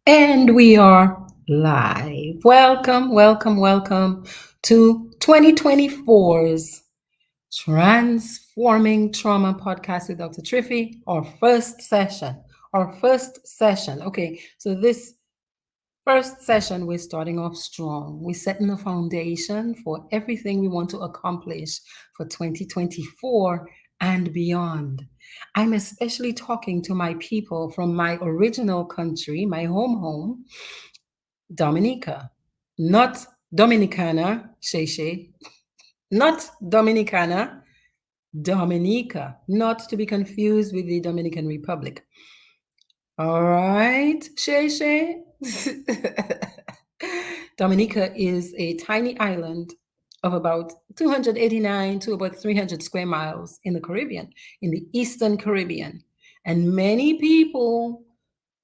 And we are live. Welcome to 2024's Transforming Trauma podcast with Dr. Triffy, our first session. Okay, so this first session, we're starting off strong. We're setting the foundation for everything we want to accomplish for 2024 and beyond. I'm especially talking to my people from my original country, my home, Dominica. Not Dominicana, Shay, not Dominicana, Dominica, not to be confused with the Dominican Republic. All right, Shay. Dominica is a tiny island of about 289 to about 300 square miles in the Caribbean, in the Eastern Caribbean. And many people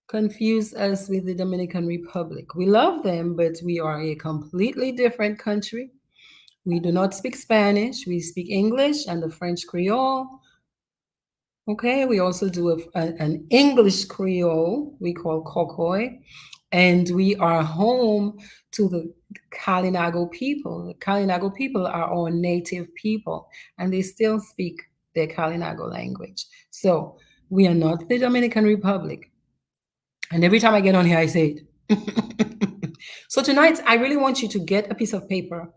confuse us with the Dominican Republic. We love them, but we are a completely different country. We do not speak Spanish, we speak English and the French Creole. Okay, we also do an English Creole we call Kokoy, and we are home to the Kalinago people. The Kalinago people are our native people, and they still speak their Kalinago language. So we are not the Dominican Republic. And every time I get on here, I say it. So tonight, I really want you to get a piece of paper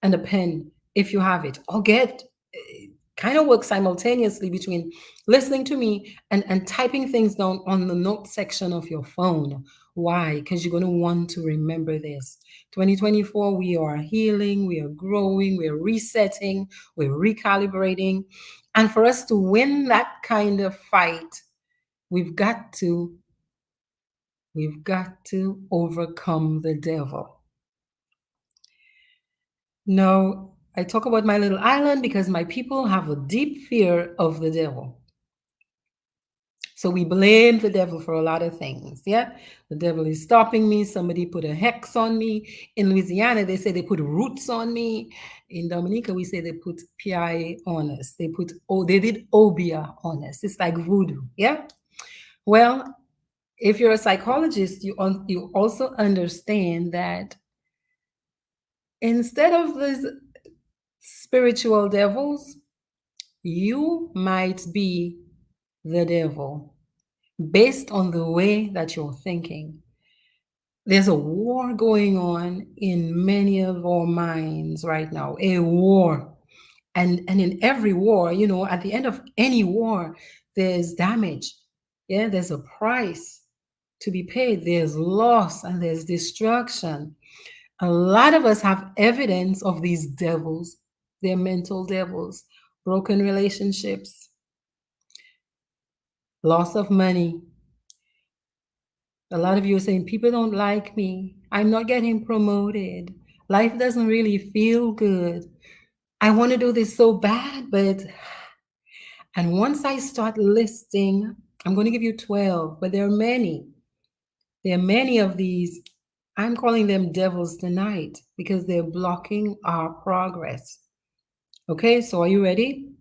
and a pen if you have it, or get kind of work simultaneously between listening to me and typing things down on the note section of your phone. Why? Because you're going to want to remember this. 2024, we are healing, we are growing, we are resetting, we're recalibrating. And for us to win that kind of fight, we've got to overcome the devil. Now, I talk about my little island because my people have a deep fear of the devil. So we blame the devil for a lot of things. Yeah. The devil is stopping me. Somebody put a hex on me. In Louisiana, they say they put roots on me. In Dominica, we say they put PIA on us. They did Obia on us. It's like voodoo. Yeah. Well, if you're a psychologist, you also understand that instead of these spiritual devils, you might be the devil based on the way that you're thinking. There's a war going on in many of our minds right now, a war. And in every war, at the end of any war, there's damage. Yeah, there's a price to be paid. There's loss and there's destruction. A lot of us have evidence of these devils, they're mental devils, broken relationships, loss of money. A lot of you are saying, people don't like me. I'm not getting promoted. Life doesn't really feel good. I want to do this so bad, but. And once I start listing, I'm going to give you 12, but there are many. There are many of these. I'm calling them devils tonight because they're blocking our progress. Okay, so are you ready?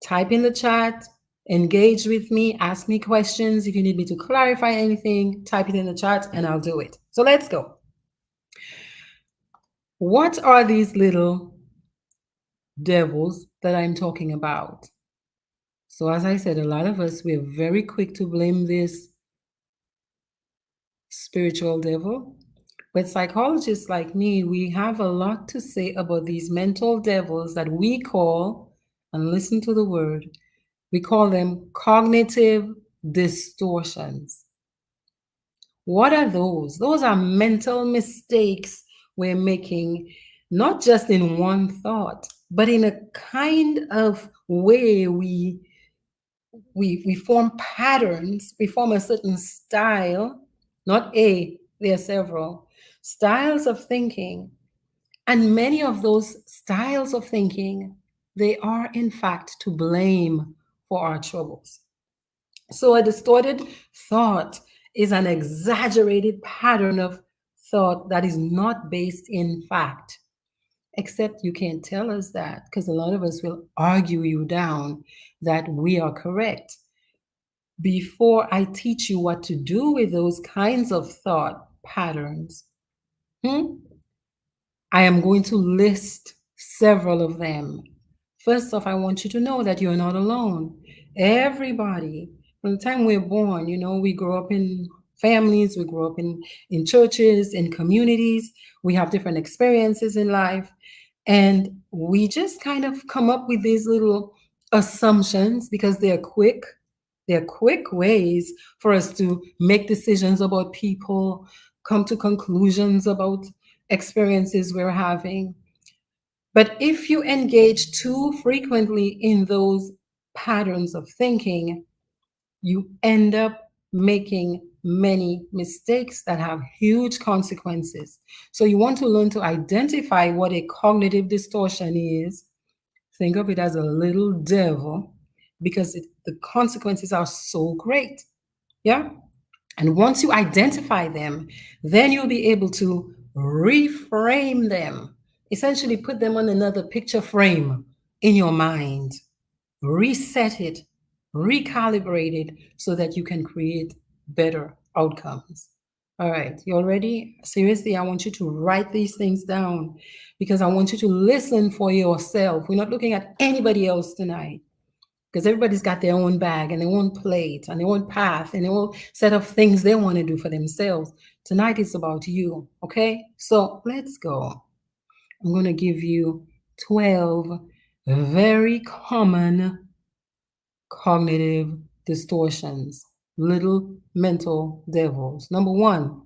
Type in the chat, engage with me, ask me questions. If you need me to clarify anything, type it in the chat and I'll do it. So let's go. What are these little devils that I'm talking about? So as I said, a lot of us, we're very quick to blame this spiritual devil. But psychologists like me, we have a lot to say about these mental devils that we call, and listen to the word, we call them cognitive distortions. What are those? Those are mental mistakes we're making, not just in one thought, but in a kind of way we form patterns, we form a certain style, not there are several styles of thinking. And many of those styles of thinking, they are in fact to blame for our troubles. So a distorted thought is an exaggerated pattern of thought that is not based in fact. Except you can't tell us that because a lot of us will argue you down that we are correct. before I teach you what to do with those kinds of thought patterns, hmm, I am going to list several of them. First off, I want you to know that you're not alone. Everybody, from the time we're born, we grow up in families, we grow up in churches, in communities, we have different experiences in life, and we just kind of come up with these little assumptions because they're quick ways for us to make decisions about people, come to conclusions about experiences we're having. But if you engage too frequently in those patterns of thinking, you end up making many mistakes that have huge consequences. So you want to learn to identify what a cognitive distortion is. Think of it as a little devil because the consequences are so great. Yeah. And once you identify them, then you'll be able to reframe them, essentially put them on another picture frame in your mind, reset it, recalibrate it so that you can create better outcomes. All right, you all ready? Seriously, I want you to write these things down because I want you to listen for yourself. We're not looking at anybody else tonight because everybody's got their own bag and their own plate and their own path and their own set of things they want to do for themselves. Tonight it's about you, okay? So let's go. I'm going to give you 12 very common cognitive distortions, little mental devils. Number one,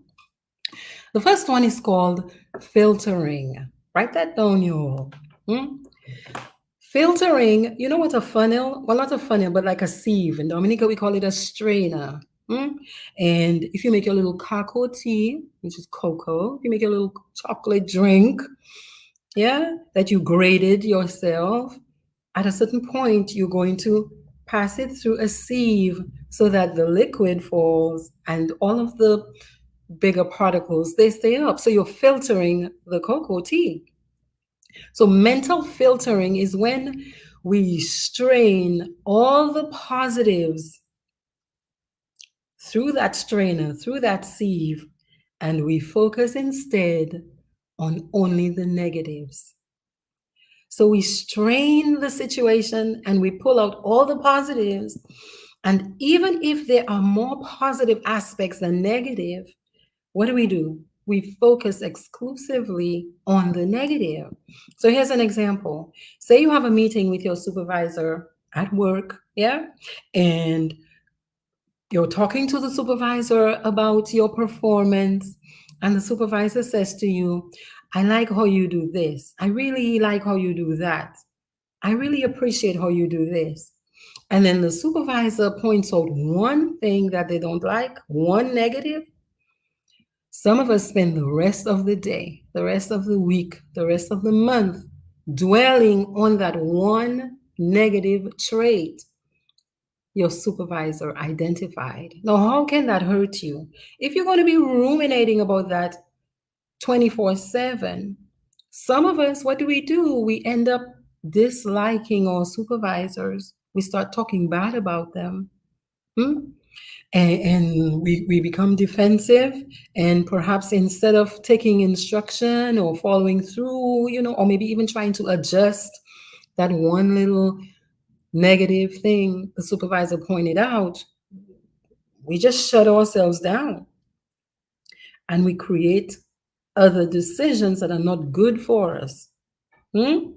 the first one is called filtering. Write that down, you all. Hmm? Filtering, you know what a funnel? Well, not a funnel, but like a sieve. In Dominica, we call it a strainer. Mm? And if you make a little cocoa tea, which is cocoa, if you make a little chocolate drink, yeah, that you graded yourself, at a certain point, you're going to pass it through a sieve so that the liquid falls and all of the bigger particles, they stay up. So you're filtering the cocoa tea. So, mental filtering is when we strain all the positives through that strainer, through that sieve, and we focus instead on only the negatives. So, we strain the situation and we pull out all the positives. And even if there are more positive aspects than negative, what do? We focus exclusively on the negative. So here's an example. Say you have a meeting with your supervisor at work, yeah? And you're talking to the supervisor about your performance, and the supervisor says to you, I like how you do this. I really like how you do that. I really appreciate how you do this. And then the supervisor points out one thing that they don't like, one negative. Some of us spend the rest of the day, the rest of the week, the rest of the month dwelling on that one negative trait your supervisor identified. Now, how can that hurt you? If you're going to be ruminating about that 24/7, some of us, what do? We end up disliking our supervisors. We start talking bad about them. Hmm? And we become defensive, and perhaps instead of taking instruction or following through, or maybe even trying to adjust that one little negative thing the supervisor pointed out, we just shut ourselves down and we create other decisions that are not good for us. Hmm?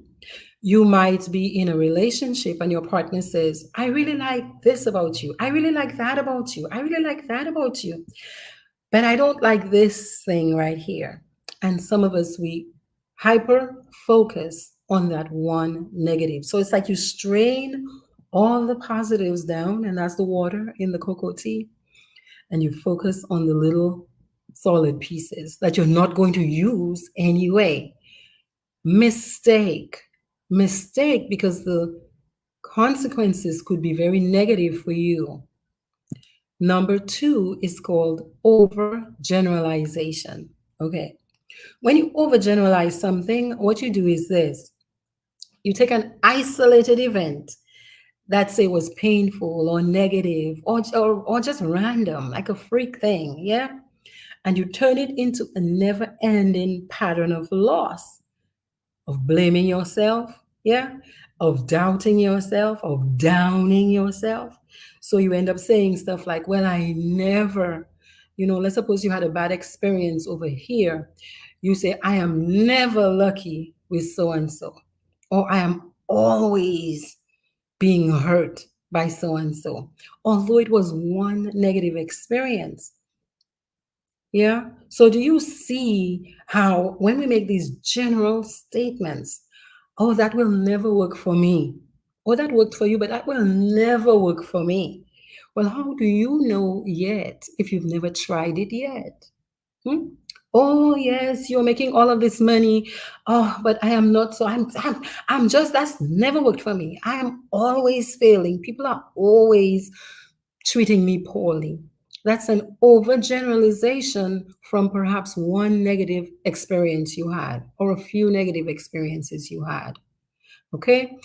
You might be in a relationship and your partner says, I really like this about you. I really like that about you. I really like that about you. But I don't like this thing right here. And some of us, we hyper focus on that one negative. So it's like you strain all the positives down, and that's the water in the cocoa tea, and you focus on the little solid pieces that you're not going to use anyway. Mistake. Mistake because the consequences could be very negative for you. Number two is called overgeneralization. Okay. When you overgeneralize something, what you do is this: you take an isolated event that say was painful or negative or just random, like a freak thing, yeah? And you turn it into a never ending pattern of loss, of blaming yourself, yeah, of doubting yourself, of downing yourself. So you end up saying stuff like, well, I never, let's suppose you had a bad experience over here. You say, I am never lucky with so and so, or I am always being hurt by so and so, although it was one negative experience. Yeah. So do you see how when we make these general statements, oh, that will never work for me, or that worked for you, but that will never work for me. Well, how do you know yet if you've never tried it yet? Hmm? Oh, yes, you're making all of this money. Oh, but I am not. So I'm just, that's never worked for me. I am always failing. People are always treating me poorly. That's an overgeneralization from perhaps one negative experience you had or a few negative experiences you had. Okay?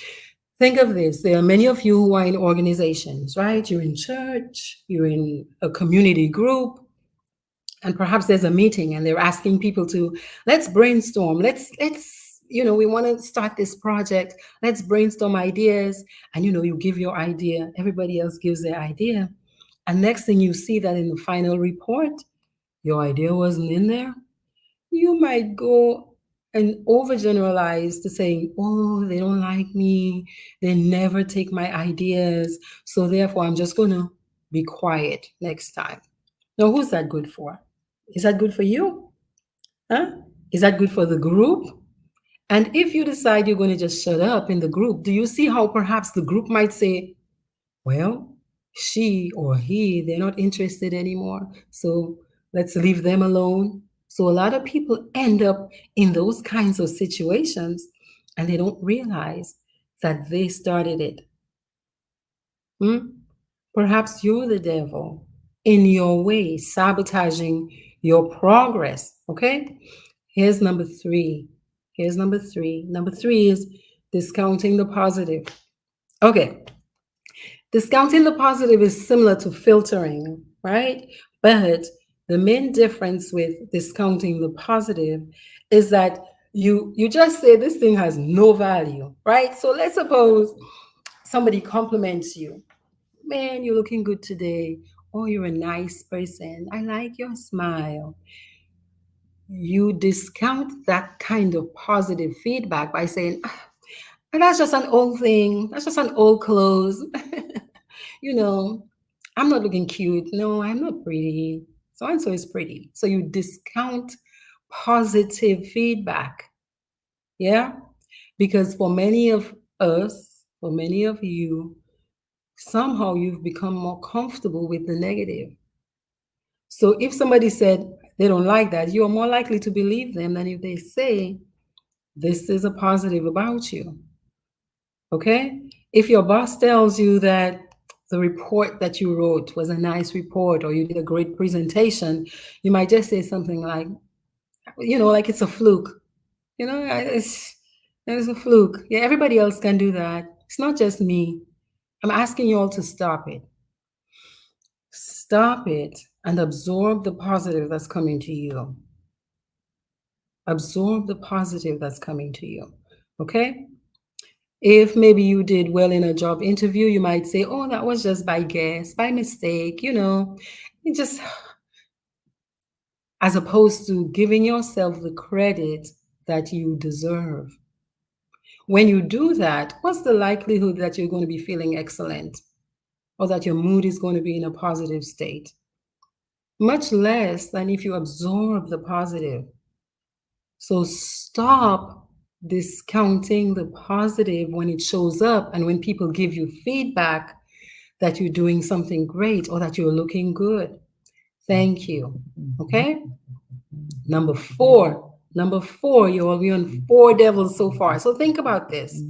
Think of this. There are many of you who are in organizations, right? You're in church, you're in a community group, and perhaps there's a meeting and they're asking people to let's brainstorm. Let's we want to start this project. Let's brainstorm ideas. And you give your idea, everybody else gives their idea. And next thing you see that in the final report, your idea wasn't in there. You might go and overgeneralize to saying, oh, they don't like me. They never take my ideas. So therefore, I'm just going to be quiet next time. Now, who's that good for? Is that good for you? Huh? Is that good for the group? And if you decide you're going to just shut up in the group, do you see how perhaps the group might say, well, she or he, they're not interested anymore. So let's leave them alone. So a lot of people end up in those kinds of situations and they don't realize that they started it. Hmm? Perhaps you're the devil in your way, sabotaging your progress. Okay? Here's number three. Here's number three. Number three is discounting the positive. Okay. Discounting the positive is similar to filtering, right? But the main difference with discounting the positive is that you just say this thing has no value, right? So let's suppose somebody compliments you. Man, you're looking good today. Oh, you're a nice person. I like your smile. You discount that kind of positive feedback by saying, "Ah, that's just an old thing. That's just an old clothes. you know, I'm not looking cute. No, I'm not pretty. So and so is pretty." So you discount positive feedback. Yeah. Because for many of us, for many of you, somehow you've become more comfortable with the negative. So if somebody said they don't like that, you're more likely to believe them than if they say this is a positive about you. Okay? If your boss tells you that the report that you wrote was a nice report or you did a great presentation, you might just say something like, like it's a fluke. It's a fluke. Yeah, everybody else can do that. It's not just me. I'm asking you all to stop it. Stop it and absorb the positive that's coming to you. Absorb the positive that's coming to you. Okay? If maybe you did well in a job interview, you might say, oh, that was just by guess, by mistake, It just, as opposed to giving yourself the credit that you deserve. When you do that, what's the likelihood that you're going to be feeling excellent or that your mood is going to be in a positive state? Much less than if you absorb the positive. So stop discounting the positive when it shows up and when people give you feedback that you're doing something great or that you're looking good. Thank you. Okay? Number four. Number four, you're on four devils so far. So think about this.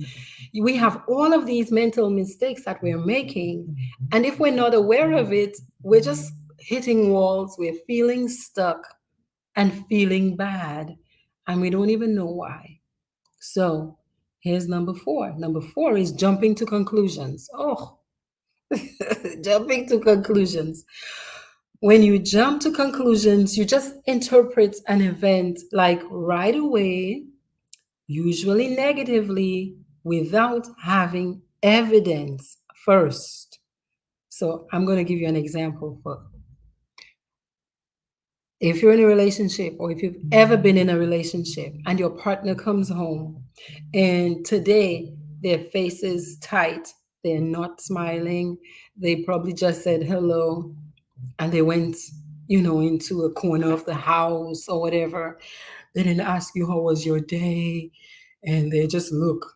We have all of these mental mistakes that we're making. And if we're not aware of it, we're just hitting walls. We're feeling stuck and feeling bad. And we don't even know why. So Here's number four. Number four is jumping to conclusions. Oh, jumping to conclusions. When you jump to conclusions, you just interpret an event like right away, usually negatively, without having evidence first. So I'm going to give you an example for if you're in a relationship or if you've ever been in a relationship and your partner comes home and today their face is tight, they're not smiling, they probably just said hello and they went, into a corner of the house or whatever. They didn't ask you how was your day and they just look,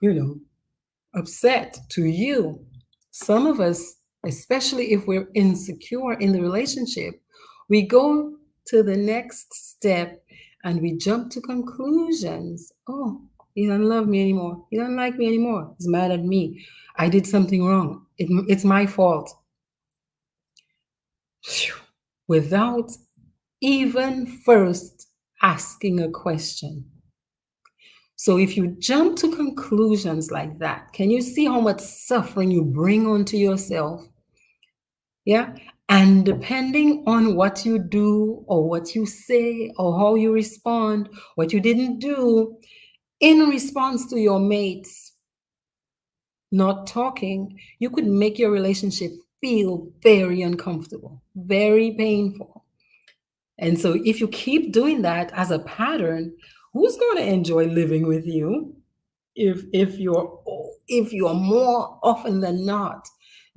upset to you. Some of us, especially if we're insecure in the relationship, we go to the next step and we jump to conclusions. Oh, he doesn't love me anymore. He doesn't like me anymore. He's mad at me. I did something wrong. It's my fault. Phew. Without even first asking a question. So if you jump to conclusions like that, can you see how much suffering you bring onto yourself? Yeah. And depending on what you do or what you say or how you respond, what you didn't do in response to your mates not talking, you could make your relationship feel very uncomfortable, very painful. And so if you keep doing that as a pattern, who's going to enjoy living with you? If you're more often than not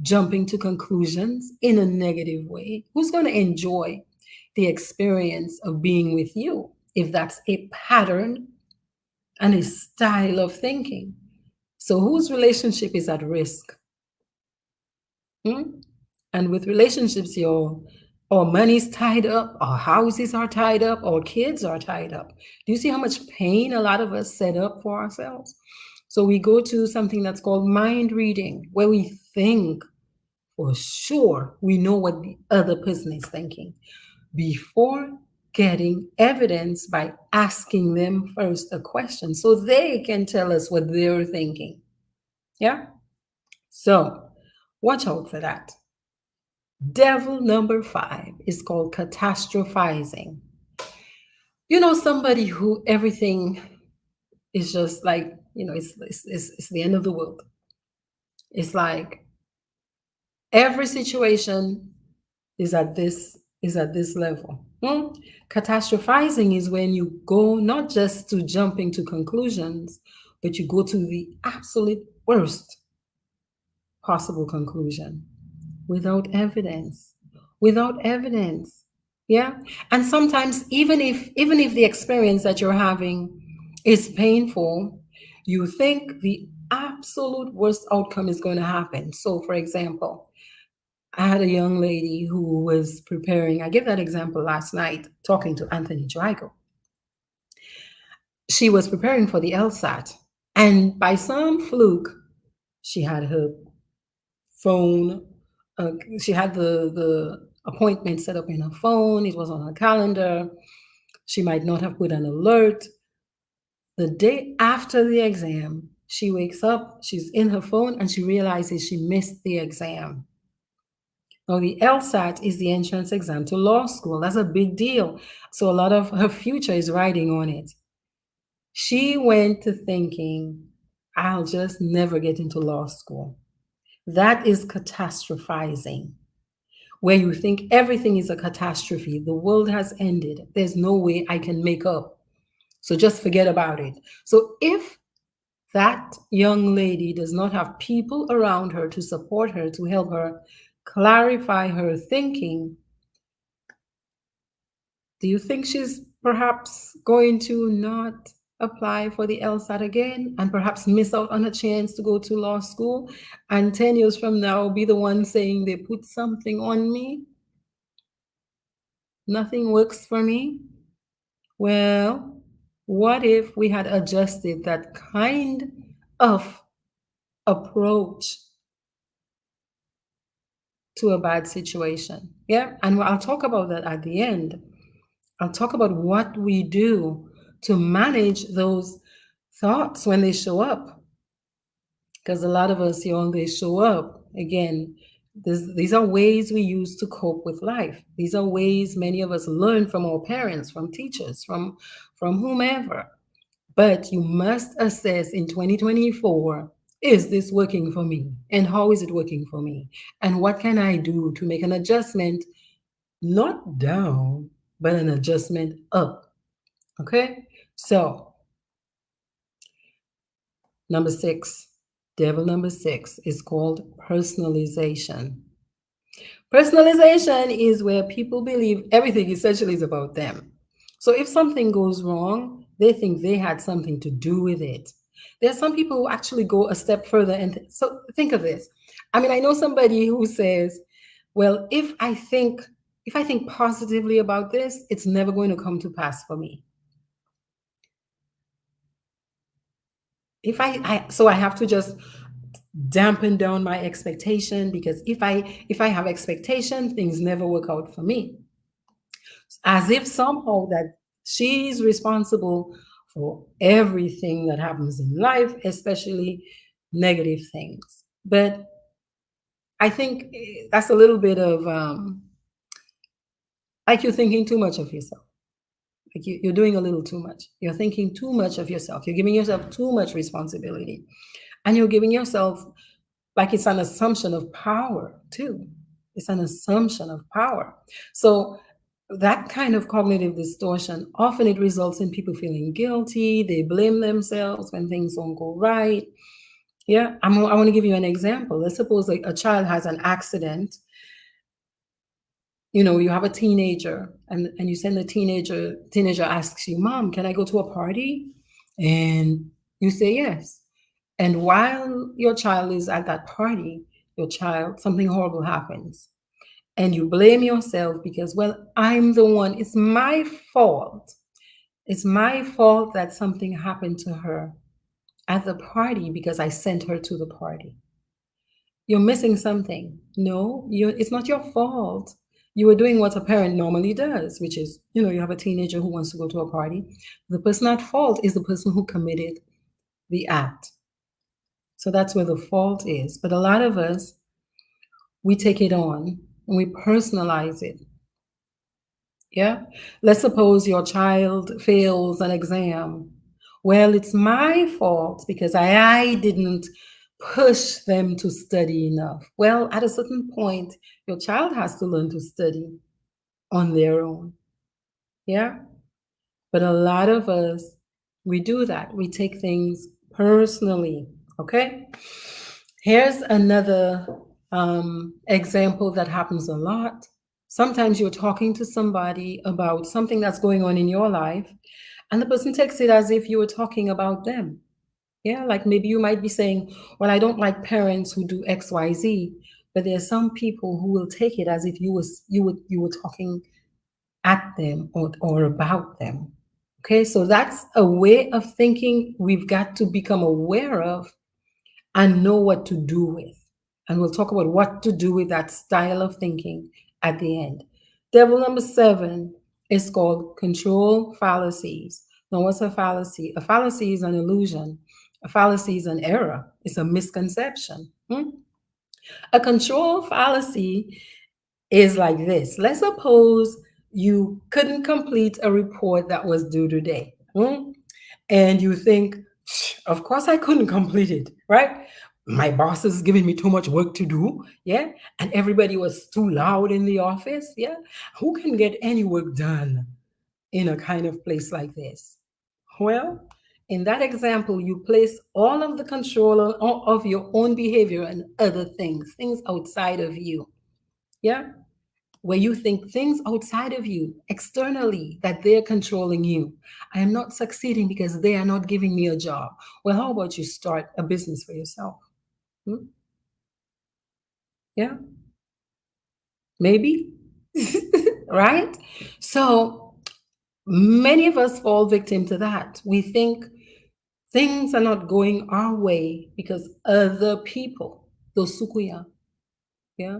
jumping to conclusions in a negative way, who's going to enjoy the experience of being with you if that's a pattern and a style of thinking? So whose relationship is at risk? Hmm? And with relationships, our money's tied up, our houses are tied up, our kids are tied up. Do you see how much pain a lot of us set up for ourselves? So we go to something that's called mind reading, where we think for sure we know what the other person is thinking before getting evidence by asking them first a question so they can tell us what they're thinking. Yeah? So watch out for that. Devil number five is called catastrophizing. Somebody who everything is just like, it's the end of the world. It's like every situation is at this level. Catastrophizing is when you go not just to jumping to conclusions, but you go to the absolute worst possible conclusion without evidence. Without evidence. Yeah. And sometimes even if the experience that you're having is painful, you think the absolute worst outcome is going to happen. So for example, I had a young lady who was preparing, I gave that example last night talking to Anthony Drago. She was preparing for the LSAT, and by some fluke, she had her phone, she had the appointment set up in her phone, it was on her calendar. She might not have put an alert. The day after the exam, she wakes up, she's in her phone, and she realizes she missed the exam. Now, the LSAT is the entrance exam to law school. That's a big deal. So, a lot of her future is riding on it. She went to thinking, I'll just never get into law school. That is catastrophizing, where you think everything is a catastrophe. The world has ended. There's no way I can make up. So, just forget about it. So, if that young lady does not have people around her to support her, to help her clarify her thinking, do you think she's perhaps going to not apply for the LSAT again and perhaps miss out on a chance to go to law school? And 10 years from now, be the one saying they put something on me? Nothing works for me? Well, what if we had adjusted that kind of approach to a bad situation? Yeah. And I'll talk about that at the end. I'll talk about what we do to manage those thoughts when they show up. because a lot of us here on they show up again. These are ways we use to cope with life. These are ways many of us learn from our parents, from teachers, from whomever. But you must assess in 2024, is this working for me? And how is it working for me? And what can I do to make an adjustment, not down, but an adjustment up? Okay? So, number six, devil number six is called personalization. Personalization is where people believe everything essentially is about them. So if something goes wrong, they think they had something to do with it. There are some people who actually go a step further. And so think of this. I mean, I know somebody who says, well, if I think positively about this, it's never going to come to pass for me. So I have to just dampen down my expectation, because if I have expectation, things never work out for me, as if somehow that she's responsible for everything that happens in life, especially negative things. But I think that's a little bit of like you're thinking too much of yourself. Like you're doing a little too much. You're thinking too much of yourself. You're giving yourself too much responsibility. And you're giving yourself, like, it's an assumption of power too. It's an assumption of power. So that kind of cognitive distortion, often it results in people feeling guilty. They blame themselves when things don't go right. Yeah, I want to give you an example. Let's suppose a child has an accident. You have a teenager, and you send the teenager asks you, "Mom, can I go to a party?" And you say yes. And while your child is at that party, something horrible happens. And you blame yourself because, well, I'm the one, it's my fault. It's my fault that something happened to her at the party because I sent her to the party. You're missing something. No, it's not your fault. You were doing what a parent normally does, which is, you have a teenager who wants to go to a party. The person at fault is the person who committed the act. So that's where the fault is. But a lot of us, we take it on and we personalize it. Yeah. Let's suppose your child fails an exam. Well, it's my fault because I didn't push them to study enough. Well, at a certain point, your child has to learn to study on their own. Yeah. But a lot of us, we do that. We take things personally. Okay. Here's another example that happens a lot. Sometimes you're talking to somebody about something that's going on in your life, and the person takes it as if you were talking about them. Yeah, like maybe you might be saying, "Well, I don't like parents who do X, Y, Z," but there's some people who will take it as if you were talking at them or about them. Okay, so that's a way of thinking we've got to become aware of and know what to do with. And we'll talk about what to do with that style of thinking at the end. Devil number 7 is called control fallacies. Now, what's a fallacy? A fallacy is an illusion. A fallacy is an error. It's a misconception. A control fallacy is like this. Let's suppose you couldn't complete a report that was due today. And you think, of course I couldn't complete it, right? My boss is giving me too much work to do, yeah? And everybody was too loud in the office, yeah? Who can get any work done in a kind of place like this? Well, in that example, you place all of the control of your own behavior and other things outside of you, yeah? Where you think things outside of you, externally, that they're controlling you. I am not succeeding because they are not giving me a job. Well, how about you start a business for yourself? Yeah, maybe. Right? So many of us fall victim to that. We think things are not going our way because other people, those sukuya, yeah,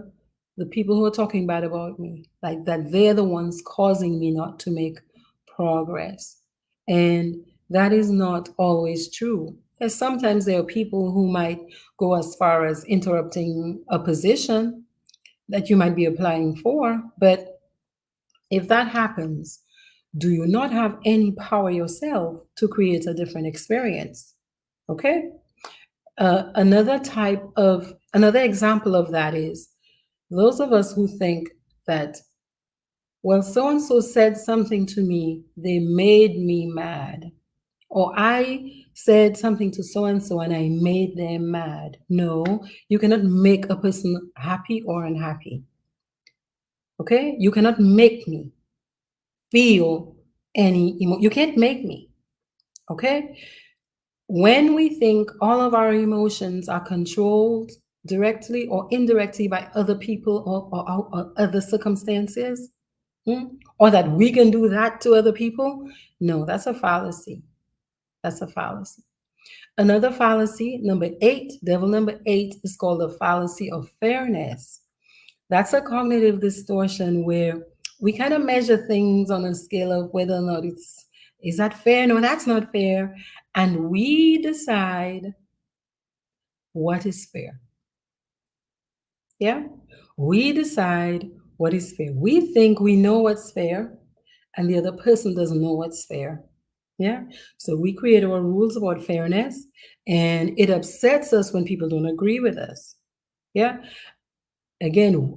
the people who are talking bad about me, like that, they're the ones causing me not to make progress. And that is not always true. And sometimes there are people who might go as far as interrupting a position that you might be applying for. But if that happens, do you not have any power yourself to create a different experience? Okay. Another example of that is those of us who think that, well, so and so said something to me, they made me mad. Or I said something to so and so and I made them mad. No, you cannot make a person happy or unhappy. Okay? You cannot make me feel you can't make me. Okay? When we think all of our emotions are controlled directly or indirectly by other people or other circumstances, or that we can do that to other people, no, that's a fallacy. That's a fallacy. Another fallacy, number eight, devil number eight, is called the fallacy of fairness. That's a cognitive distortion where we kind of measure things on a scale of whether or not is that fair? No, that's not fair. And we decide what is fair. Yeah? We decide what is fair. We think we know what's fair, and the other person doesn't know what's fair. Yeah? So we create our rules about fairness, and it upsets us when people don't agree with us. Yeah? Again,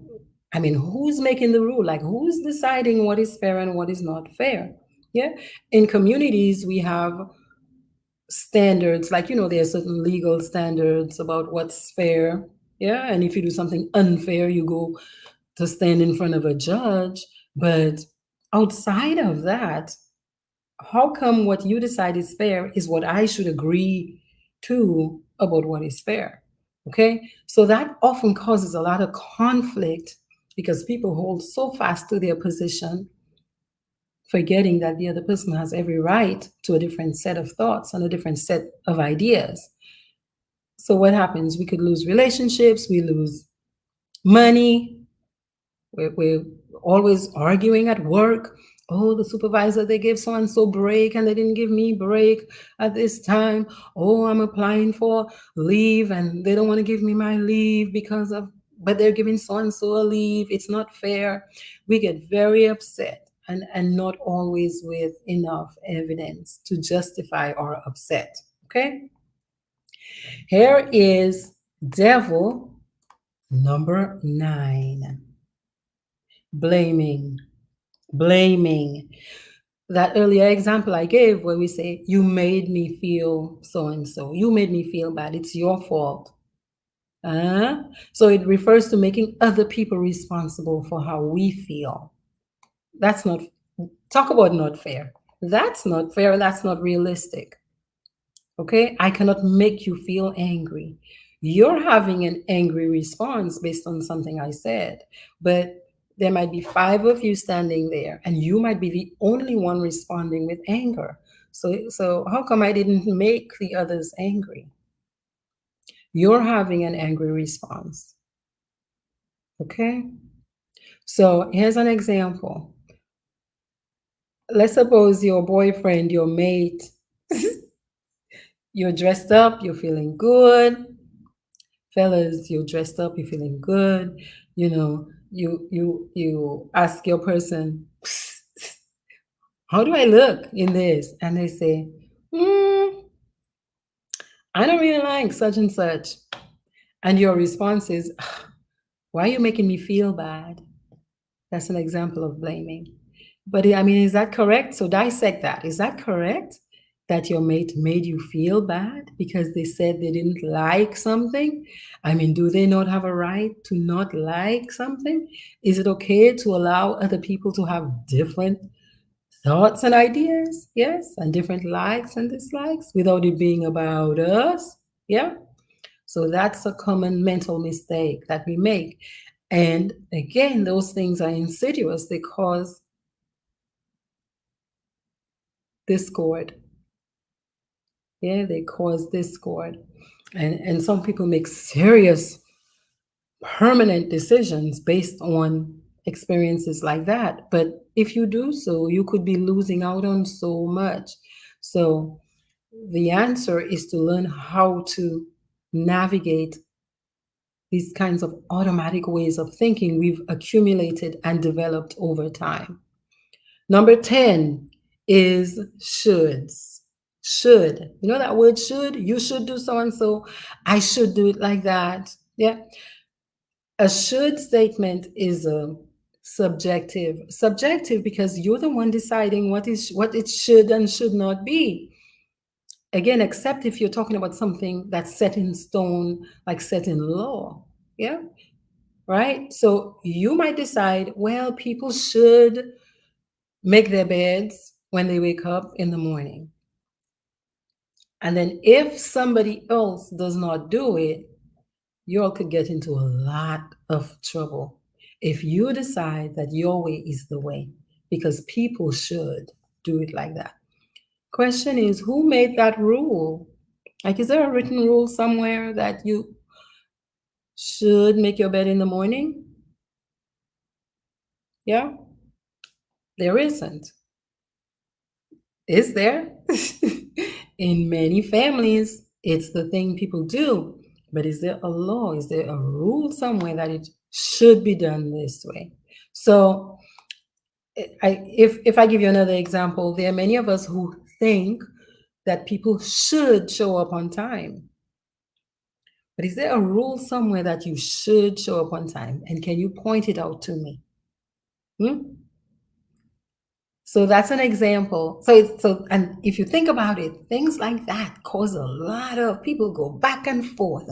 I mean, who's making the rule? Like, who's deciding what is fair and what is not fair? Yeah? In communities, we have standards, like, there are certain legal standards about what's fair. Yeah? And if you do something unfair, you go to stand in front of a judge. But outside of that, how come what you decide is fair is what I should agree to about what is fair? Okay, so that often causes a lot of conflict because people hold so fast to their position, forgetting that the other person has every right to a different set of thoughts and a different set of ideas. So what happens? We could lose relationships, we lose money, we're always arguing at work. Oh, the supervisor, they gave so and so break and they didn't give me break at this time. Oh, I'm applying for leave and they don't want to give me my leave but they're giving so and so a leave. It's not fair. We get very upset and not always with enough evidence to justify our upset. Okay? Here is devil number 9. Blaming. Blaming. That earlier example I gave where we say, you made me feel so and so. You made me feel bad. It's your fault. So it refers to making other people responsible for how we feel. That's not, talk about not fair. That's not fair. That's not realistic. Okay? I cannot make you feel angry. You're having an angry response based on something I said, but there might be 5 of you standing there and you might be the only one responding with anger. So how come I didn't make the others angry? You're having an angry response. Okay? So here's an example. Let's suppose your boyfriend, your mate, you're dressed up, you're feeling good. Fellas, you're dressed up, you're feeling good. You ask your person, how do I look in this? And they say, I don't really like such and such. And your response is, why are you making me feel bad? That's an example of blaming. But I mean, is that correct? So dissect that. Is that correct that your mate made you feel bad because they said they didn't like something? I mean, do they not have a right to not like something? Is it okay to allow other people to have different thoughts and ideas? Yes, and different likes and dislikes without it being about us? Yeah. So that's a common mental mistake that we make. And again, those things are insidious. They cause discord. Yeah, they cause discord. And some people make serious, permanent decisions based on experiences like that. But if you do so, you could be losing out on so much. So The answer is to learn how to navigate these kinds of automatic ways of thinking we've accumulated and developed over time. Number 10 is shoulds. Should. You know that word should? You should do so and so. I should do it like that. Yeah. A should statement is a subjective because you're the one deciding what it should and should not be. Again, except if you're talking about something that's set in stone, like set in law. Yeah. Right. So you might decide, well, people should make their beds when they wake up in the morning. And then if somebody else does not do it, you all could get into a lot of trouble if you decide that your way is the way, because people should do it like that. Question is, who made that rule? Like, is there a written rule somewhere that you should make your bed in the morning? Yeah, there isn't. Is there? In many families, it's the thing people do. But is there a law? Is there a rule somewhere that it should be done this way? So, if I give you another example, there are many of us who think that people should show up on time. But is there a rule somewhere that you should show up on time? And can you point it out to me? Hmm? So that's an example. And if you think about it, things like that cause a lot of people go back and forth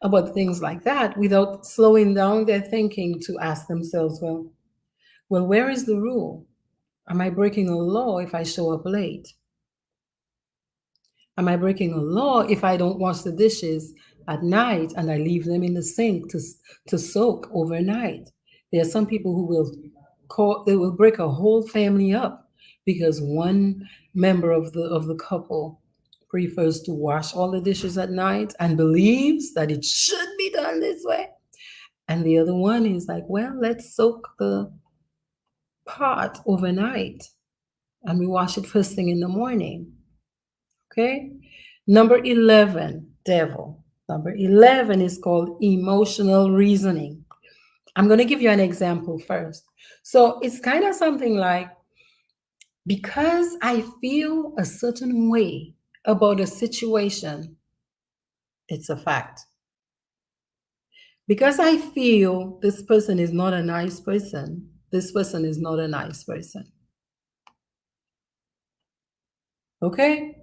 about things like that without slowing down their thinking to ask themselves, well, where is the rule? Am I breaking a law if I show up late? Am I breaking a law if I don't wash the dishes at night and I leave them in the sink to soak overnight? There are some people who they will break a whole family up because one member of the couple prefers to wash all the dishes at night and believes that it should be done this way. And the other one is like, well, let's soak the pot overnight and we wash it first thing in the morning. Okay. Number 11, devil. Number 11 is called emotional reasoning. I'm going to give you an example first. So it's kind of something like, because I feel a certain way about a situation, it's a fact. Because I feel this person is not a nice person, this person is not a nice person. Okay?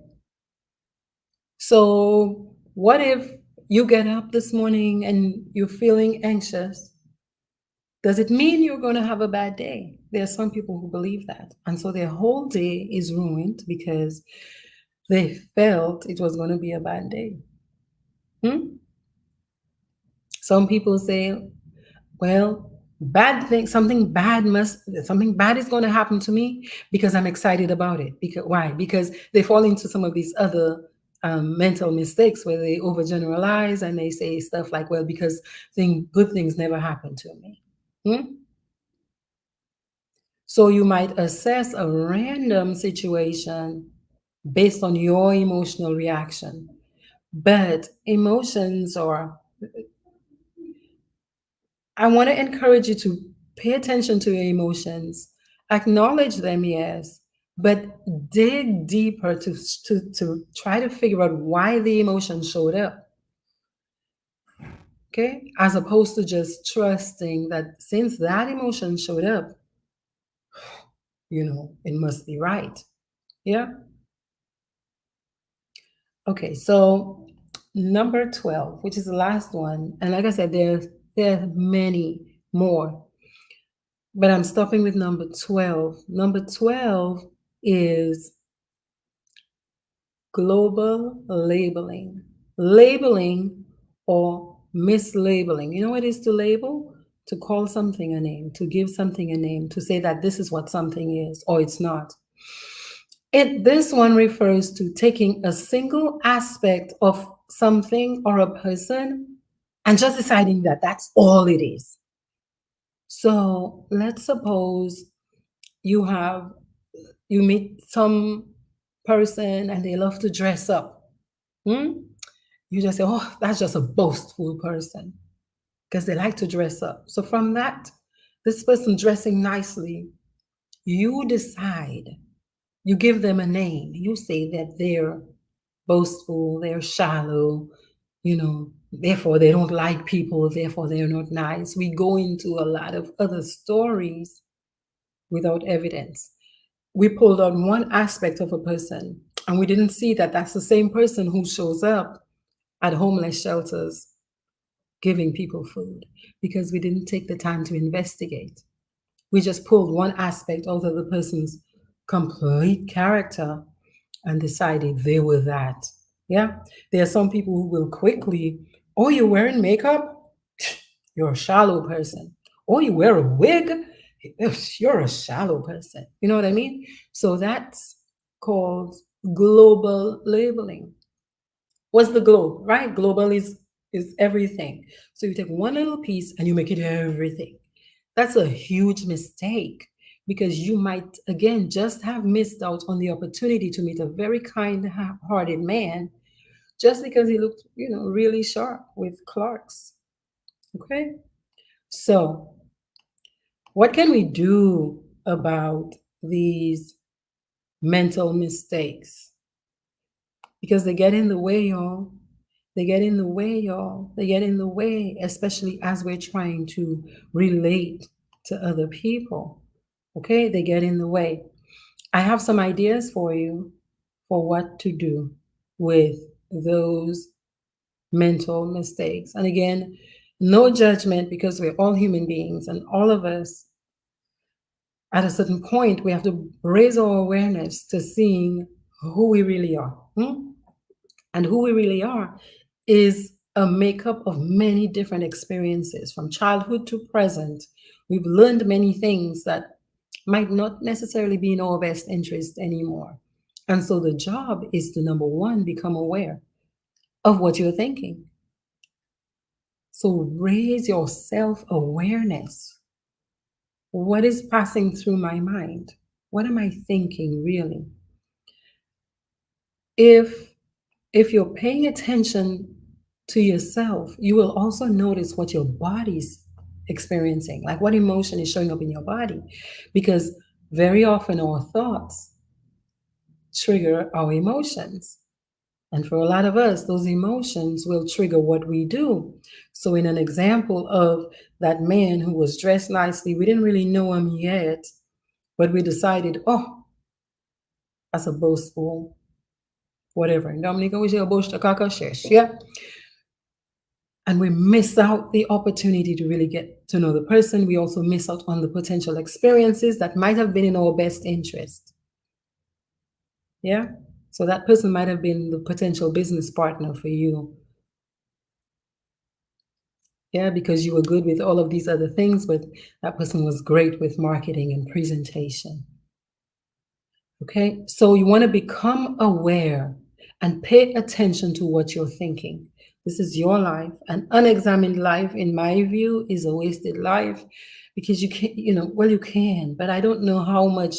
So, what if you get up this morning and you're feeling anxious? Does it mean you're going to have a bad day? There are some people who believe that. And so their whole day is ruined because they felt it was going to be a bad day. Hmm? Some people say, well, something bad is going to happen to me because I'm excited about it. Because why? Because they fall into some of these other mental mistakes where they overgeneralize and they say stuff like, well, because good things never happen to me. Hmm? So you might assess a random situation based on your emotional reaction. But emotions are, I want to encourage you to pay attention to your emotions, acknowledge them, yes, but dig deeper to try to figure out why the emotion showed up. Okay? As opposed to just trusting that since that emotion showed up, it must be right. Yeah? Okay, so number 12, which is the last one, and like I said, there are many more, but I'm stopping with number 12. Number 12 is global labeling. Labeling or mislabeling. You know what it is to label? To call something a name, to give something a name, to say that this is what something is or it's not. This one refers to taking a single aspect of something or a person and just deciding that that's all it is. So let's suppose you meet some person and they love to dress up. Hmm? You just say, oh, that's just a boastful person because they like to dress up. So from that, this person dressing nicely, you decide, you give them a name. You say that they're boastful, they're shallow, therefore they don't like people, therefore they're not nice. We go into a lot of other stories without evidence. We pulled on one aspect of a person and we didn't see that that's the same person who shows up at homeless shelters giving people food because we didn't take the time to investigate. We just pulled one aspect out of the person's complete character and decided they were that. Yeah. There are some people who will quickly, oh, you're wearing makeup? You're a shallow person. Oh, you wear a wig? You're a shallow person. You know what I mean? So that's called global labeling. What's the globe, right? Global is everything. So you take one little piece and you make it everything. That's a huge mistake because you might again just have missed out on the opportunity to meet a very kind-hearted man just because he looked, really sharp with Clark's. Okay? So, what can we do about these mental mistakes? Because they get in the way, y'all. They get in the way, y'all. They get in the way, especially as we're trying to relate to other people. Okay? They get in the way. I have some ideas for you for what to do with those mental mistakes. And again, no judgment because we're all human beings and all of us at a certain point we have to raise our awareness to seeing who we really are. And who we really are is a makeup of many different experiences from childhood to present. We've learned many things that might not necessarily be in our best interest anymore. And so the job is to number one, become aware of what you're thinking. So raise your self awareness. What is passing through my mind? What am I thinking really? If you're paying attention to yourself, you will also notice what your body's experiencing, like what emotion is showing up in your body. Because very often our thoughts trigger our emotions. And for a lot of us, those emotions will trigger what we do. So, in an example of that man who was dressed nicely, we didn't really know him yet, but we decided, oh, that's a boastful, whatever. Dominica, we say a boast, a kaka shesh, yeah? And we miss out the opportunity to really get to know the person. We also miss out on the potential experiences that might have been in our best interest. Yeah? So that person might have been the potential business partner for you. Yeah, because you were good with all of these other things, but that person was great with marketing and presentation. Okay, so you want to become aware and pay attention to what you're thinking. This is your life. An unexamined life, in my view, is a wasted life because you can't, well, you can, but I don't know how much.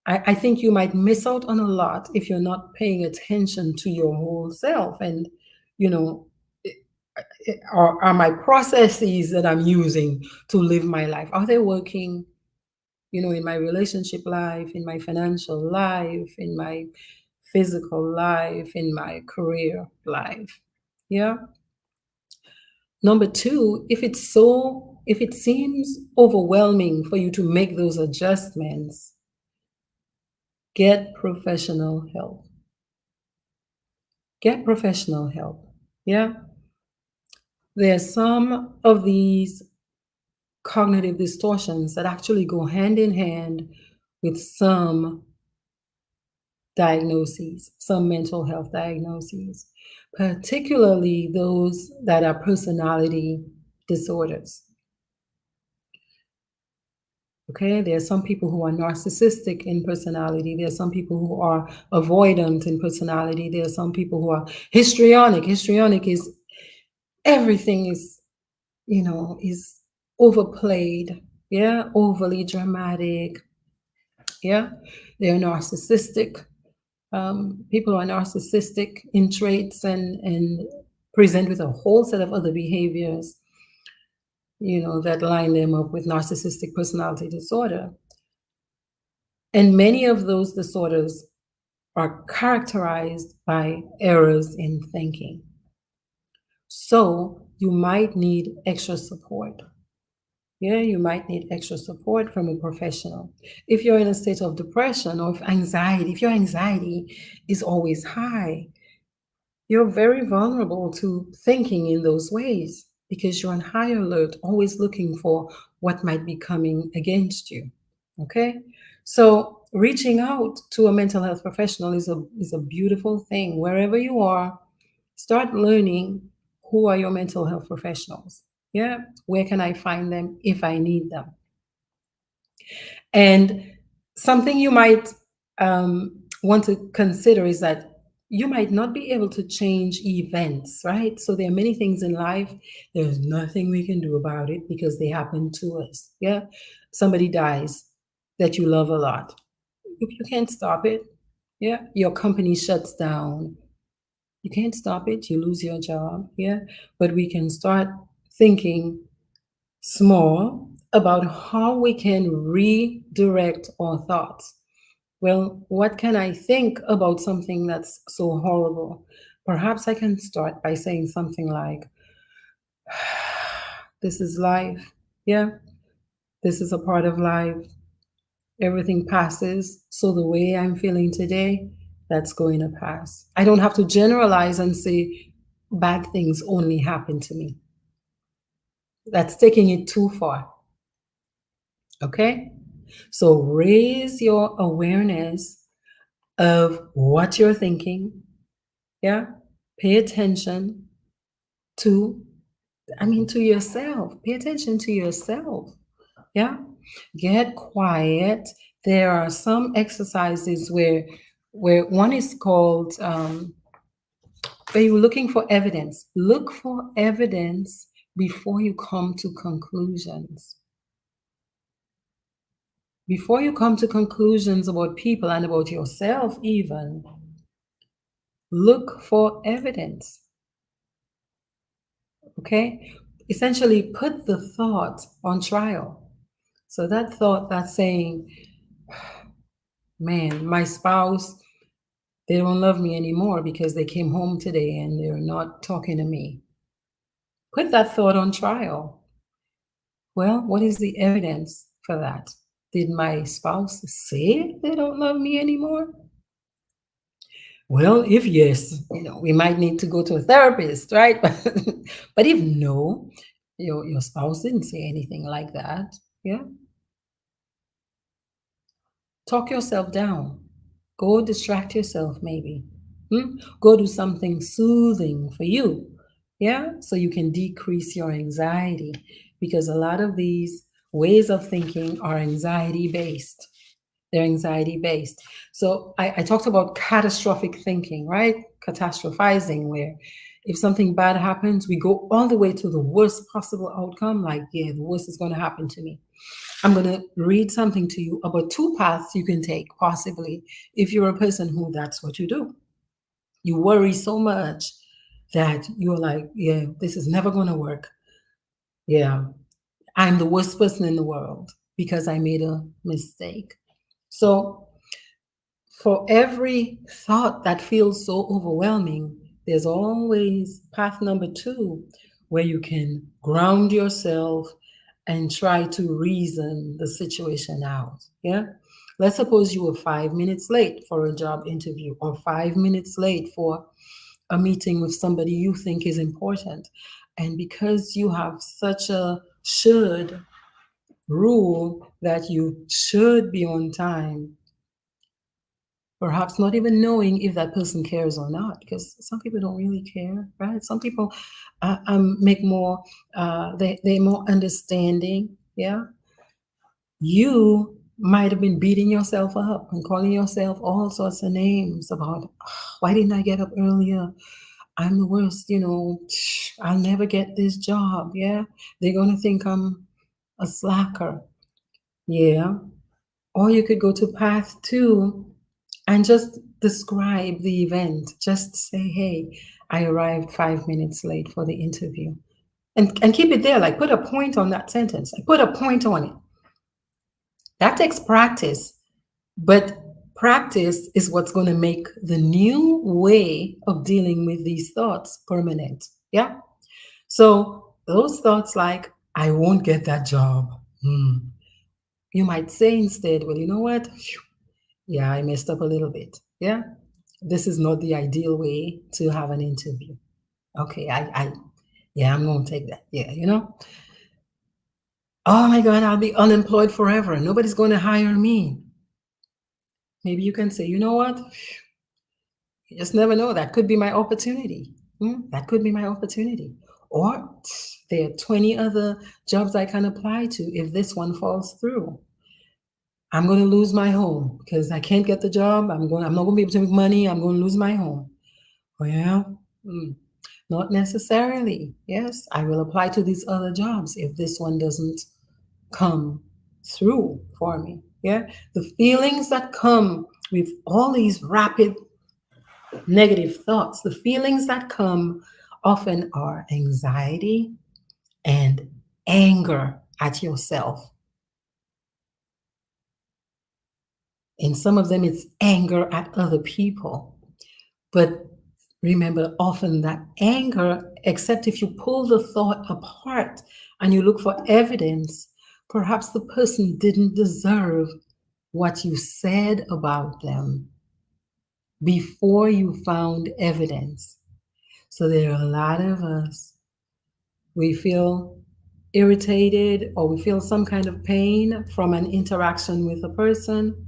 I think you might miss out on a lot if you're not paying attention to your whole self. And, you know, are my processes that I'm using to live my life, are they working? In my relationship life, in my financial life, in my physical life, in my career life. Yeah. Number two, if it seems overwhelming for you to make those adjustments, get professional help. Get professional help. Yeah. There are some of these cognitive distortions that actually go hand in hand with some diagnoses, some mental health diagnoses, particularly those that are personality disorders. Okay, there are some people who are narcissistic in personality. There are some people who are avoidant in personality. There are some people who are histrionic. Histrionic is everything is overplayed. Yeah, overly dramatic. Yeah, they're narcissistic. People who are narcissistic in traits and present with a whole set of other behaviors, that line them up with narcissistic personality disorder. And many of those disorders are characterized by errors in thinking. So you might need extra support. Yeah, you might need extra support from a professional. If you're in a state of depression or if your anxiety is always high, you're very vulnerable to thinking in those ways because you're on high alert, always looking for what might be coming against you. Okay? So reaching out to a mental health professional is a beautiful thing. Wherever you are, start learning who are your mental health professionals. Yeah? Where can I find them if I need them? And something you might want to consider is that you might not be able to change events, right? So there are many things in life, there's nothing we can do about it because they happen to us. Yeah. Somebody dies that you love a lot. You can't stop it. Yeah. Your company shuts down. You can't stop it. You lose your job. Yeah. But we can start thinking small about how we can redirect our thoughts. Well, what can I think about something that's so horrible? Perhaps I can start by saying something like, this is life. Yeah, this is a part of life. Everything passes. So the way I'm feeling today, that's going to pass. I don't have to generalize and say bad things only happen to me. That's taking it too far. Okay? So raise your awareness of what you're thinking. Yeah. Pay attention to, to yourself. Pay attention to yourself. Yeah. Get quiet. There are some exercises where one is called where you're looking for evidence. Look for evidence before you come to conclusions. Before you come to conclusions about people and about yourself, even, look for evidence. Okay? Essentially, put the thought on trial. So, that thought that's saying, man, my spouse, they don't love me anymore because they came home today and they're not talking to me. Put that thought on trial. Well, what is the evidence for that? Did my spouse say they don't love me anymore? Well, if yes, we might need to go to a therapist, right? But if no, your spouse didn't say anything like that. Yeah. Talk yourself down. Go distract yourself, maybe. Go do something soothing for you. Yeah. So you can decrease your anxiety because a lot of these ways of thinking are anxiety based. They're anxiety based. So I talked about catastrophic thinking, right? Catastrophizing, where if something bad happens, we go all the way to the worst possible outcome. Like, yeah, the worst is going to happen to me. I'm going to read something to you about two paths you can take, possibly, if you're a person who that's what you do. You worry so much that you're like, yeah, this is never going to work. Yeah, I'm the worst person in the world because I made a mistake. So, for every thought that feels so overwhelming, there's always path number two where you can ground yourself and try to reason the situation out. Yeah. Let's suppose you were 5 minutes late for a job interview or 5 minutes late for a meeting with somebody you think is important. And because you have such a should rule that you should be on time, perhaps not even knowing if that person cares or not, because some people don't really care, right? Some people make more, they're more understanding. Yeah. You might have been beating yourself up and calling yourself all sorts of names about, why didn't I get up earlier? I'm the worst, I'll never get this job. Yeah. They're going to think I'm a slacker. Yeah. Or you could go to path two and just describe the event. Just say, hey, I arrived 5 minutes late for the interview. And keep it there, like put a point on that sentence. Like put a point on it. That takes practice, but practice is what's going to make the new way of dealing with these thoughts permanent. Yeah. So those thoughts like, I won't get that job. Hmm. You might say instead, well, you know what? Phew, yeah, I messed up a little bit. Yeah. This is not the ideal way to have an interview. Okay, yeah, I'm gonna take that. Yeah, oh my God, I'll be unemployed forever. Nobody's gonna hire me. Maybe you can say, you know what? You just never know. That could be my opportunity. That could be my opportunity. Or there are 20 other jobs I can apply to if this one falls through. I'm going to lose my home because I can't get the job. I'm not going to be able to make money. I'm going to lose my home. Well, not necessarily. Yes, I will apply to these other jobs if this one doesn't come through for me. Yeah, the feelings that come with all these rapid negative thoughts, the feelings that come often are anxiety and anger at yourself. And some of them it's anger at other people. But remember, often that anger, except if you pull the thought apart and you look for evidence, perhaps the person didn't deserve what you said about them before you found evidence. So there are a lot of us, we feel irritated or we feel some kind of pain from an interaction with a person,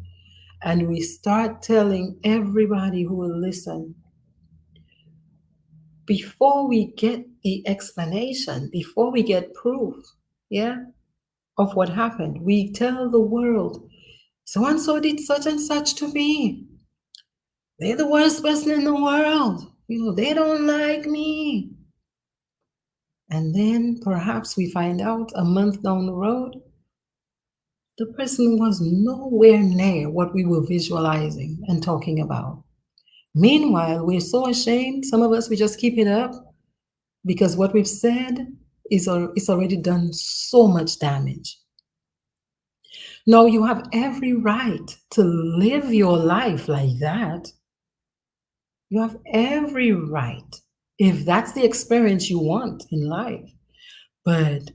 and we start telling everybody who will listen before we get the explanation, before we get proof, yeah, of what happened. We tell the world, so and so did such and such to me. They're the worst person in the world. They don't like me. And then perhaps we find out a month down the road, the person was nowhere near what we were visualizing and talking about. Meanwhile, we're so ashamed. Some of us, we just keep it up because what we've said is already done so much damage. No, you have every right to live your life like that. You have every right if that's the experience you want in life. But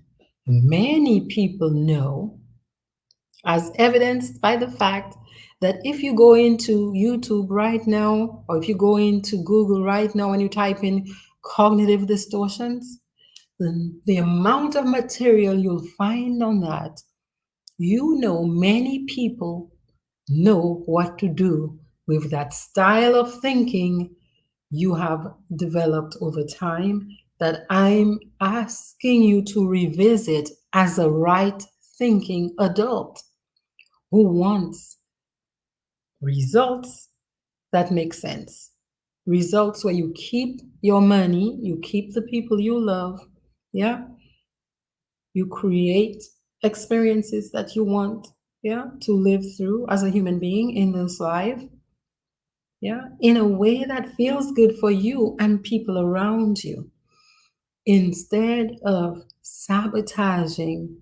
many people know, as evidenced by the fact that if you go into YouTube right now, or if you go into Google right now and you type in cognitive distortions, then the amount of material you'll find on that, many people know what to do with that style of thinking you have developed over time that I'm asking you to revisit as a right thinking adult who wants results that make sense. Results where you keep your money, you keep the people you love, yeah? You create experiences that you want, yeah, to live through as a human being in this life, yeah, in a way that feels good for you and people around you, instead of sabotaging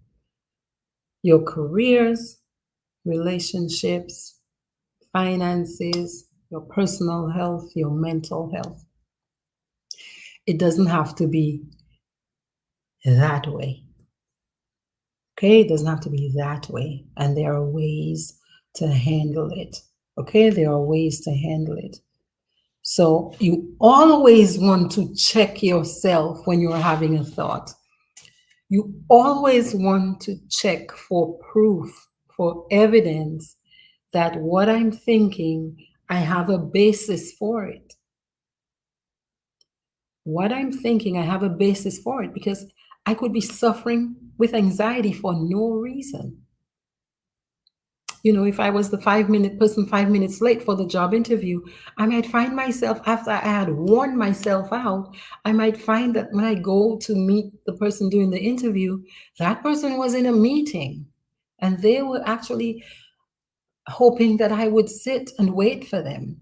your careers, relationships, finances, your personal health, your mental health. It doesn't have to be that way. Okay, it doesn't have to be that way. And there are ways to handle it. Okay, there are ways to handle it. So you always want to check yourself when you're having a thought. You always want to check for proof, for evidence that what I'm thinking, I have a basis for it. What I'm thinking, I have a basis for it because I could be suffering with anxiety for no reason. If I was the 5 minute person 5 minutes late for the job interview, I might find myself, after I had worn myself out, I might find that when I go to meet the person doing the interview, that person was in a meeting and they were actually hoping that I would sit and wait for them.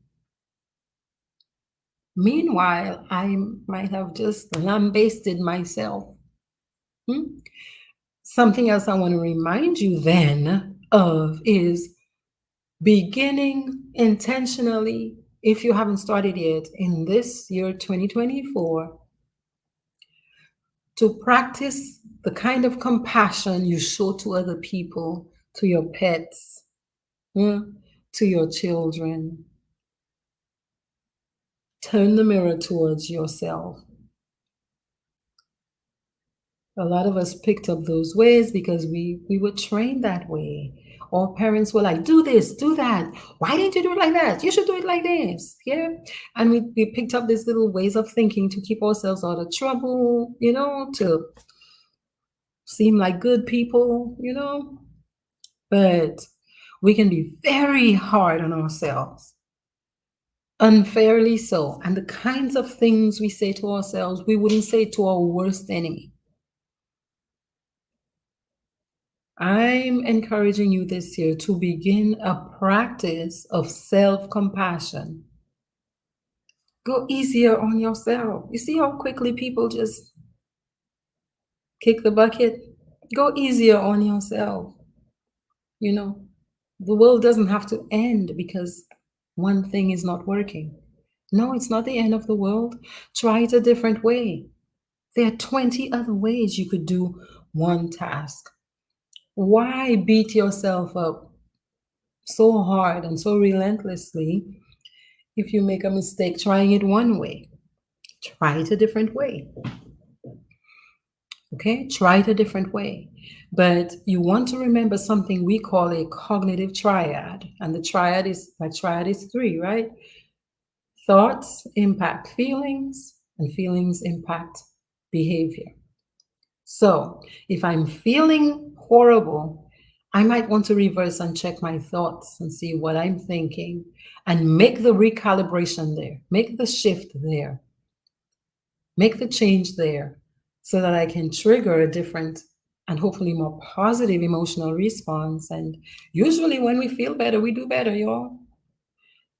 Meanwhile, I might have just lambasted myself. Hmm? Something else I want to remind you then of is beginning intentionally, if you haven't started yet, in this year 2024, to practice the kind of compassion you show to other people, to your pets, to your children. Turn the mirror towards yourself. A lot of us picked up those ways because we were trained that way. Our parents were like, do this, do that. Why didn't you do it like that? You should do it like this. Yeah. And we picked up these little ways of thinking to keep ourselves out of trouble, to seem like good people. But we can be very hard on ourselves, unfairly so. And the kinds of things we say to ourselves, we wouldn't say to our worst enemy. I'm encouraging you this year to begin a practice of self compassion. Go easier on yourself. You see how quickly people just kick the bucket? Go easier on yourself. You know, the world doesn't have to end because one thing is not working. No, it's not the end of the world. Try it a different way. There are 20 other ways you could do one task. Why beat yourself up so hard and so relentlessly if you make a mistake trying it one way? Try it a different way. Okay, try it a different way. But you want to remember something we call a cognitive triad. And the triad is three, right? Thoughts impact feelings, and feelings impact behavior. So if I'm feeling horrible, I might want to reverse and check my thoughts and see what I'm thinking and make the recalibration there, make the shift there, make the change there so that I can trigger a different and hopefully more positive emotional response. And usually, when we feel better, we do better, y'all.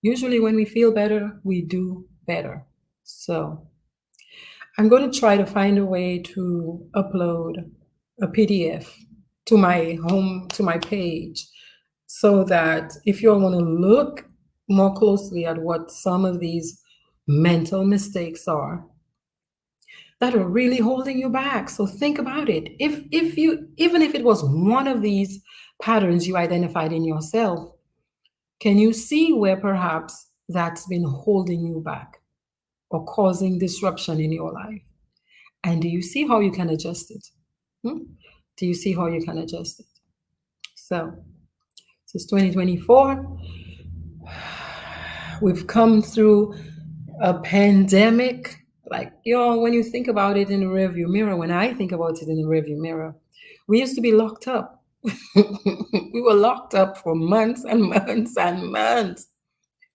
Usually, when we feel better, we do better. So, I'm going to try to find a way to upload a PDF to my page, so that if you all want to look more closely at what some of these mental mistakes are that are really holding you back. So think about it. If you even if it was one of these patterns you identified in yourself, can you see where perhaps that's been holding you back or causing disruption in your life? And do you see how you can adjust it? Hmm? Do you see how you can adjust it? So, since 2024, we've come through a pandemic. Like, when you think about it in the rearview mirror, when I think about it in the rearview mirror, we used to be locked up. We were locked up for months and months and months.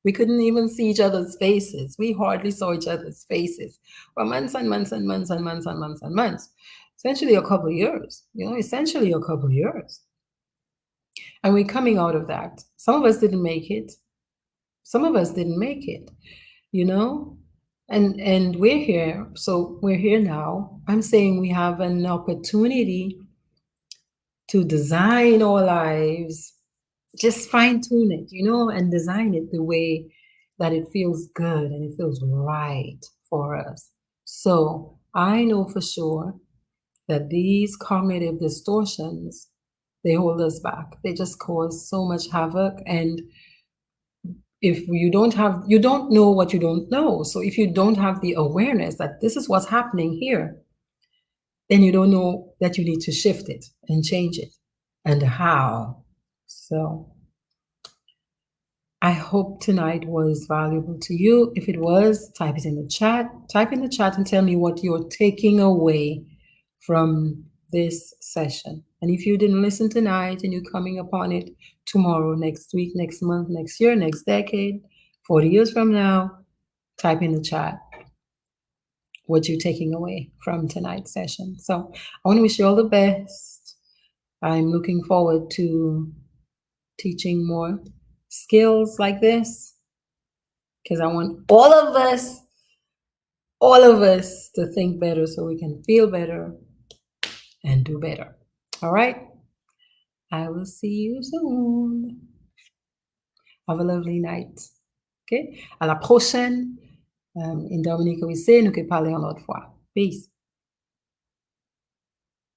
We couldn't even see each other's faces. We hardly saw each other's faces for months and months and months and months and months and months. Essentially a couple of years, essentially a couple of years. And we're coming out of that. Some of us didn't make it. Some of us didn't make it, you know? And we're here. So we're here now. I'm saying we have an opportunity to design our lives, just fine tune it, and design it the way that it feels good and it feels right for us. So I know for sure that these cognitive distortions, they hold us back. They just cause so much havoc. And if you don't know what you don't know. So if you don't have the awareness that this is what's happening here, then you don't know that you need to shift it and change it and how. So I hope tonight was valuable to you. If it was, type it in the chat. Type in the chat and tell me what you're taking away from this session. And if you didn't listen tonight and you're coming upon it tomorrow, next week, next month, next year, next decade, 40 years from now, type in the chat what you're taking away from tonight's session. So I want to wish you all the best. I'm looking forward to teaching more skills like this because I want all of us all of us to think better so we can feel better and do better. All right? I will see you soon. Have a lovely night. OK? À la prochaine. In Dominique, we say, nous que parler en autre fois. Peace.